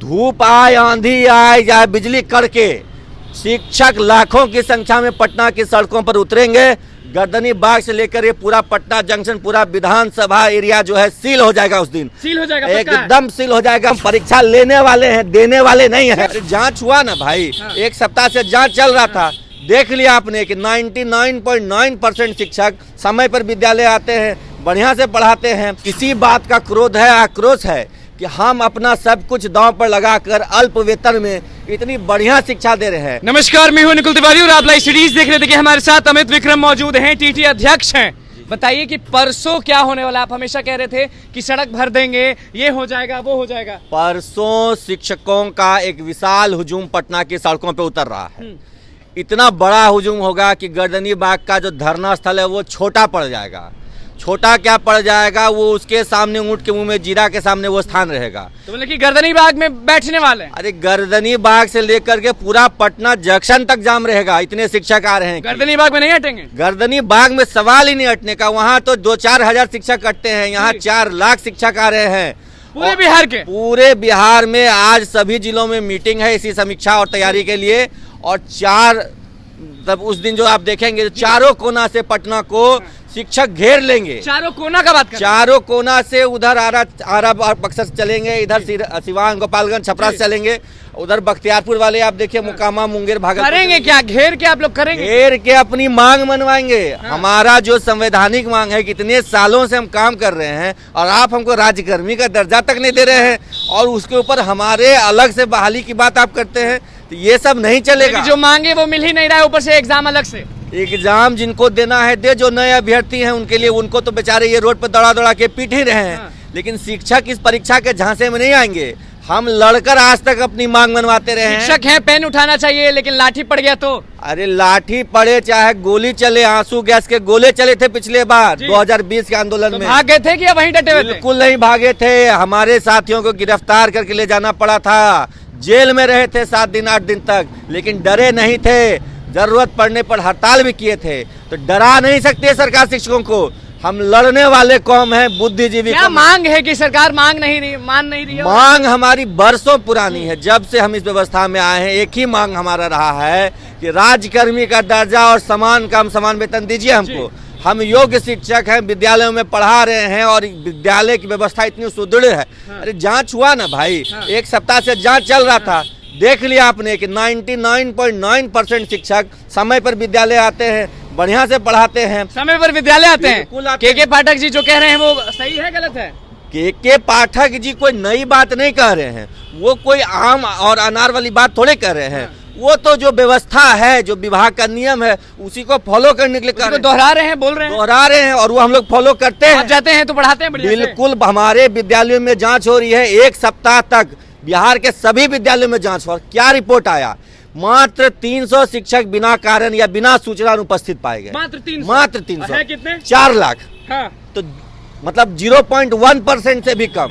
धूप आए, आंधी आए, चाहे बिजली कड़के, शिक्षक लाखों की संख्या में पटना की सड़कों पर उतरेंगे। गर्दनी बाग से लेकर ये पूरा पटना जंक्शन, पूरा विधानसभा एरिया जो है सील हो जाएगा। उस दिन सील हो जाएगा, एकदम सील हो जाएगा। हम परीक्षा लेने वाले हैं, देने वाले नहीं है। जांच हुआ ना भाई, एक सप्ताह से जांच चल रहा था। देख लिया आपने कि 99.9% शिक्षक समय पर विद्यालय आते हैं, बढ़िया से पढ़ाते हैं। किसी बात का क्रोध है, आक्रोश है कि हम अपना सब कुछ दांव पर लगाकर अल्प वेतन में इतनी बढ़िया शिक्षा दे रहे हैं। नमस्कार, मैं हूं निकुल तिवारी और आप लाइव सीरीज देख रहे थे कि हमारे साथ अमित विक्रम मौजूद हैं, टीटी अध्यक्ष हैं। बताइए कि परसों क्या होने वाला? आप हमेशा कह रहे थे कि सड़क भर देंगे, ये हो जाएगा, वो हो जाएगा। परसों शिक्षकों का एक विशाल हुजूम पटना की सड़कों पे उतर रहा है। इतना बड़ा हुजूम होगा कि गर्दनी बाग का जो धरना स्थल है वो छोटा पड़ जाएगा। छोटा क्या पड़ जाएगा, वो उसके सामने ऊंट के मुंह में जीरा के सामने वो स्थान रहेगा। तो मतलब कि गर्दनी बाग में बैठने वाले हैं? अरे गर्दनी बाग से लेकर के पूरा पटना जंक्शन तक जाम रहेगा, इतने शिक्षक आ रहे हैं। गर्दनी बाग में नहीं हटेंगे? गर्दनी बाग में सवाल ही नहीं हटने का। वहाँ तो 2-4 हजार शिक्षक हटते हैं, यहाँ 4 लाख शिक्षक आ रहे हैं पूरे बिहार के। पूरे बिहार में आज सभी जिलों में मीटिंग है इसी समीक्षा और तैयारी के लिए। और तब उस दिन जो आप देखेंगे, चारों कोना से पटना को शिक्षक घेर लेंगे। चारों कोना का बात कर? चारों कोना से उधर आरा बक्सर से चलेंगे, इधर सिवान, गोपालगंज, छपरा से चलेंगे, उधर बख्तियारपुर वाले आप देखिए, मोकामा, मुंगेर, भागलपुर। करेंगे क्या? घेर के आप लोग करेंगे? घेर के अपनी मांग मनवाएंगे। हमारा जो संवैधानिक मांग है, कितने सालों से हम काम कर रहे हैं और आप हमको राज्यकर्मी का दर्जा तक नहीं दे रहे हैं और उसके ऊपर हमारे अलग से बहाली की बात आप करते हैं, तो ये सब नहीं चलेगा। जो मांगे वो मिल ही नहीं रहा है, ऊपर से एग्जाम अलग से। एग्जाम जिनको देना है दे, जो नए अभ्यर्थी हैं उनके लिए, उनको तो बेचारे ये रोड पर दौड़ा के पीट ही रहे हैं। लेकिन शिक्षक इस परीक्षा के झांसे में नहीं आएंगे। हम लड़कर आज तक अपनी मांग मनवाते रहे हैं। शिक्षक हैं, पेन उठाना चाहिए, लेकिन लाठी पड़ गया तो? अरे लाठी पड़े चाहे गोली चले, आंसू गैस के गोले चले थे पिछले बार 2020 के आंदोलन में। भाग गए थे कि वहीं डटे हुए थे? बिल्कुल नहीं भागे थे। हमारे साथियों को गिरफ्तार करके ले जाना पड़ा था, जेल में रहे थे 7 दिन 8 दिन तक, लेकिन डरे नहीं थे। जरूरत पड़ने पर हड़ताल भी किए थे। तो डरा नहीं सकते सरकार शिक्षकों को। हम लड़ने वाले कौम हैं, बुद्धिजीवी। क्या मांग है कि सरकार मान नहीं रही है? मांग हमारी बरसों पुरानी है। जब से हम इस व्यवस्था में आए हैं, एक ही मांग हमारा रहा है कि राज्यकर्मी का दर्जा और समान काम समान वेतन दीजिए हमको। हम योग्य शिक्षक हैं, विद्यालयों में पढ़ा रहे हैं और विद्यालय की व्यवस्था इतनी सुदृढ़ है। अरे जांच हुआ ना भाई, एक सप्ताह से जांच चल रहा था। देख लिया आपने कि 99.9% शिक्षक समय पर विद्यालय आते हैं, बढ़िया से पढ़ाते हैं। समय पर विद्यालय आते हैं। के पाठक जी जो कह रहे हैं वो सही है, गलत है? के पाठक जी कोई नई बात नहीं कह रहे हैं, वो कोई आम और अनार वाली बात थोड़े कर रहे हैं। वो तो जो व्यवस्था है, जो विभाग का नियम है, उसी को फॉलो करने के लिए दोहरा रहे हैं, बोल रहे हैं, दोहरा रहे हैं और वो हम लोग फॉलो करते हैं। आप जाते हैं तो पढ़ाते हैं? बिल्कुल। हमारे विद्यालयों में जांच हो रही है। एक सप्ताह तक बिहार के सभी विद्यालयों में जांच हुआ। क्या रिपोर्ट आया? मात्र 300 शिक्षक बिना कारण या बिना सूचना अनुपस्थित पाए गए। मात्र 300? मात्र 300। है कितने? 4 लाख। हाँ। तो मतलब 0.1% से भी कम,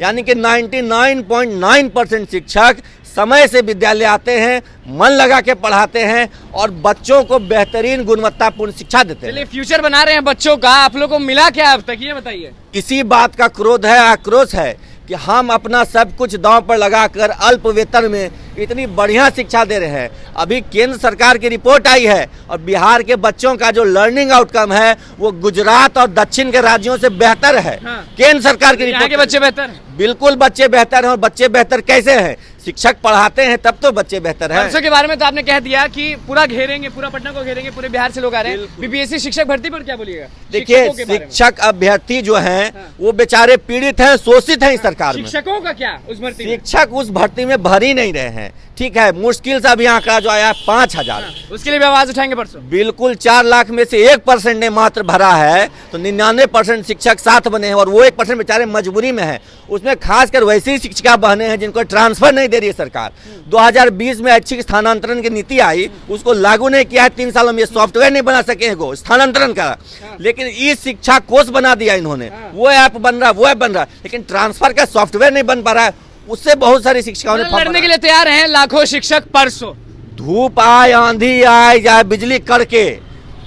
यानी कि 99.9% शिक्षक समय से विद्यालय आते हैं, मन लगा के पढ़ाते हैं और बच्चों को बेहतरीन गुणवत्तापूर्ण शिक्षा देते हैं। चलिए, फ्यूचर बना रहे हैं बच्चों का। आप लोगों को मिला क्या अब तक, ये बताइए? किसी बात का क्रोध है, आक्रोश है कि हम अपना सब कुछ दांव पर लगाकर अल्प वेतन में इतनी बढ़िया शिक्षा दे रहे हैं। अभी केंद्र सरकार की रिपोर्ट आई है और बिहार के बच्चों का जो लर्निंग आउटकम है वो गुजरात और दक्षिण के राज्यों से बेहतर है। केंद्र सरकार की रिपोर्ट। के बच्चे बेहतर? बिल्कुल बच्चे बेहतर हैं। और बच्चे बेहतर कैसे हैं? शिक्षक पढ़ाते हैं तब तो बच्चे बेहतर हैं। परसों के बारे में तो आपने कह दिया कि पूरा घेरेंगे, पूरा पटना को घेरेंगे, पूरे बिहार से लोग आ रहे हैं। बीपीएससी शिक्षक भर्ती पर क्या बोलिएगा? देखिए, शिक्षक अभ्यर्थी जो हैं वो बेचारे पीड़ित हैं, शोषित हैं इस सरकार में। शिक्षकों का क्या उस भर्ती? शिक्षक उस भर्ती में भर ही नहीं रहे हैं। ठीक है, मुश्किल से अभी आंकड़ा जो आया 5000। उसके लिए भी आवाज उठाएंगे परसों। बिल्कुल। 4 लाख में से 1% ने मात्र भरा है, तो 99% शिक्षक साथ बने हैं और वो 1% बेचारे मजबूरी में है। उसमें खासकर वैसी शिक्षिका बहने हैं जिनको ट्रांसफर नहीं दे रही है सरकार। 2020 में ऐच्छिक स्थानांतरण की नीति आई, उसको लागू नहीं किया है 3 सालों में। सॉफ्टवेयर नहीं बना सके हैं स्थानांतरण का, लेकिन ई शिक्षा कोष बना दिया इन्होंने। वो ऐप बन रहा, वो ऐप बन रहा, लेकिन ट्रांसफर का सॉफ्टवेयर नहीं बन पा रहा है। उससे बहुत सारी शिक्षिकाओं ने लड़ने के लिए तैयार हैं लाखों शिक्षक परसों। धूप आए, आंधी आए, चाहे बिजली कड़के,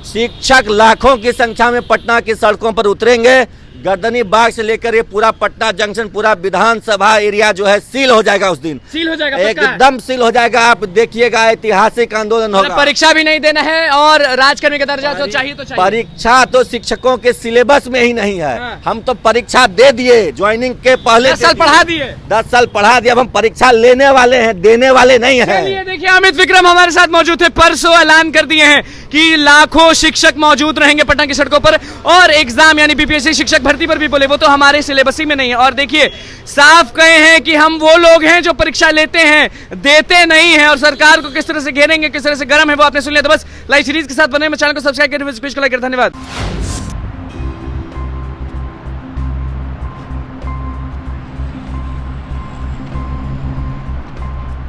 शिक्षक लाखों की संख्या में पटना की सड़कों पर उतरेंगे। गर्दनी बाग से लेकर ये पूरा पटना जंक्शन, पूरा विधानसभा एरिया जो है सील हो जाएगा उस दिन, सील हो जाएगा, पक्का है? एकदम सील हो जाएगा। आप देखिएगा, ऐतिहासिक आंदोलन होगा। परीक्षा भी नहीं देना है और राजकर्मी का दर्जा तो चाहिए, तो चाहिए। परीक्षा तो शिक्षकों के सिलेबस में ही नहीं है। हाँ। हम तो परीक्षा दे दिए, ज्वाइनिंग के पहले 10 साल पढ़ा दिए, 10 साल पढ़ा दिया। अब हम परीक्षा लेने वाले हैं, देने वाले नहीं है। चलिए देखिए, अमित विक्रम हमारे साथ मौजूद थे। परसों ऐलान कर दिए हैं कि लाखों शिक्षक मौजूद रहेंगे पटना की सड़कों पर, और एग्जाम यानी बीपीएससी शिक्षक भर्ती पर भी बोले वो तो हमारे सिलेबस ही में नहीं है। और देखिए, साफ कहे हैं कि हम वो लोग हैं जो परीक्षा लेते हैं, देते नहीं है, और सरकार को किस तरह से घेरेंगे, किस तरह से गर्म है, वो आपने सुन लिया। तो बस लाइव सीरीज के साथ बने, मैं चैनल को सब्सक्राइब करें, धन्यवाद।